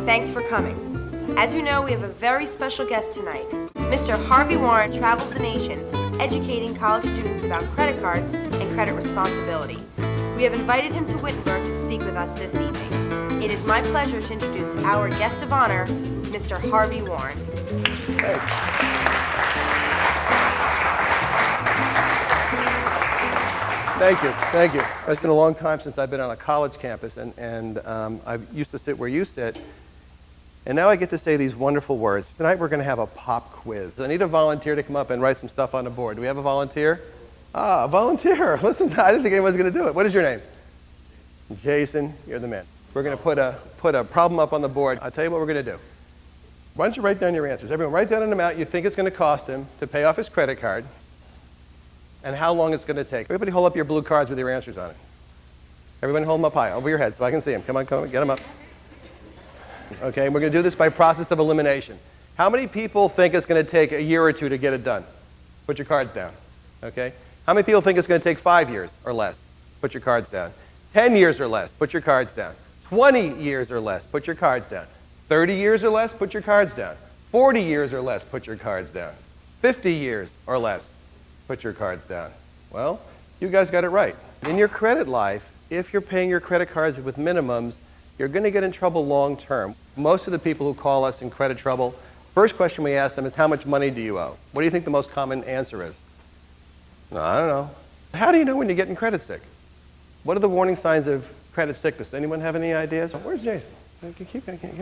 and thanks for coming. As you know, we have a very special guest tonight. Mr. Harvey Warren travels the nation, educating college students about credit cards and credit responsibility. We have invited him to Wittenberg to speak with us this evening. It is my pleasure to introduce our guest of honor, Mr. Harvey Warren. Thanks. Thank you. It's been a long time since I've been on a college campus, and I used to sit where you sit, and now I get to say these wonderful words. Tonight we're going to have a pop quiz. I need a volunteer to come up and write some stuff on the board. Do we have a volunteer? Ah, a volunteer. Listen, I didn't think anyone was going to do it. What is your name? Jason, you're the man. We're going to put a problem up on the board. I'll tell you what we're going to do. Why don't you write down your answers? Everyone, write down an amount you think it's going to cost him to pay off his credit card, and how long it's going to take. Everybody hold up your blue cards with your answers on it. Everybody hold them up high, over your head, so I can see them. Come on, get them up. Okay, we're going to do this by process of elimination. How many people think it's going to take a year or two to get it done? Put your cards down. Okay? How many people think it's going to take 5 years or less? Put your cards down. 10 years or less? Put your cards down. 20 years or less? Put your cards down. 30 years or less? Put your cards down. 40 years or less? Put your cards down. 50 years or less? Put your cards down. Well, you guys got it right. In your credit life, if you're paying your credit cards with minimums, you're going to get in trouble long term. Most of the people who call us in credit trouble, first question we ask them is, how much money do you owe? What do you think the most common answer is? No, I don't know. How do you know when you're getting credit sick? What are the warning signs of credit sickness? Anyone have any ideas? Where's Jason? Come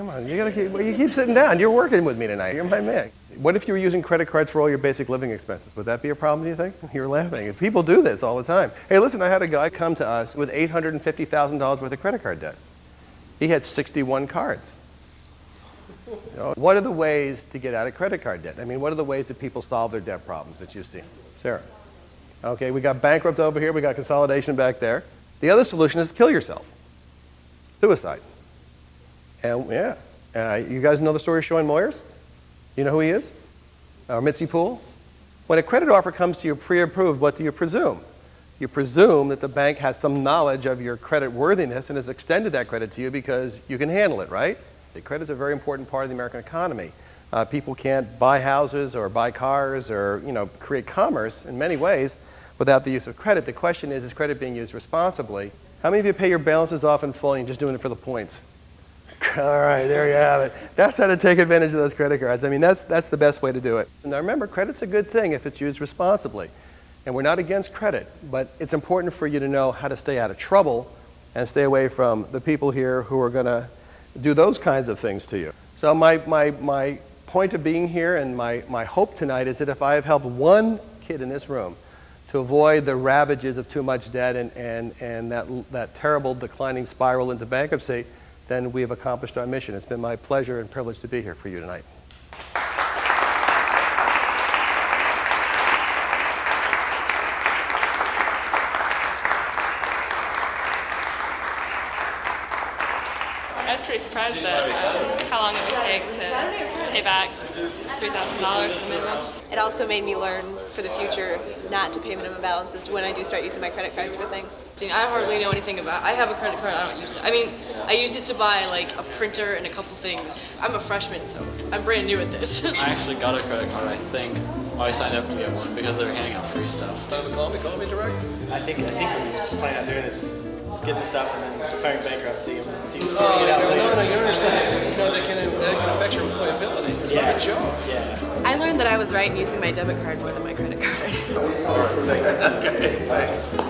on, you keep sitting down. You're working with me tonight. You're my man. What if you were using credit cards for all your basic living expenses? Would that be a problem, do you think? You're laughing. People do this all the time. Hey, listen, I had a guy come to us with $850,000 worth of credit card debt. He had 61 cards. What are the ways to get out of credit card debt? I mean, what are the ways that people solve their debt problems that you see? Sarah? Okay, we got bankrupt over here. We got consolidation back there. The other solution is to kill yourself. Suicide. And yeah, you guys know the story of Sean Moyers? You know who he is? Or Mitzi Poole? When a credit offer comes to you pre-approved, what do you presume? You presume that the bank has some knowledge of your credit worthiness and has extended that credit to you because you can handle it, right? Credit is a very important part of the American economy. People can't buy houses or buy cars or create commerce in many ways without the use of credit. The question is credit being used responsibly? How many of you pay your balances off in full and you're just doing it for the points? All right, there you have it. That's how to take advantage of those credit cards. I mean, that's the best way to do it. Now remember, credit's a good thing if it's used responsibly. And we're not against credit, but it's important for you to know how to stay out of trouble and stay away from the people here who are going to do those kinds of things to you. So my point of being here and my hope tonight is that if I have helped one kid in this room to avoid the ravages of too much debt and that terrible declining spiral into bankruptcy, then we have accomplished our mission. It's been my pleasure and privilege to be here for you tonight. I was pretty surprised at how long it would take to pay back $3,000 at the minimum. It also made me learn for the future not to pay minimum balances when I do start using my credit cards for things. I hardly know anything about it. I have a credit card, I don't use it. I mean, I used it to buy like a printer and a couple things. I'm a freshman, so I'm brand new at this. I actually got a credit card, I think. I signed up to get one because they were handing out free stuff. Call me direct. I think what he's planning on doing is getting stuff and then declaring bankruptcy and sorting it out later. No, you understand. That can affect your employability. It's not a job. Yeah. I learned that I was right in using my debit card more than my credit card. All right, thanks. Okay, thanks.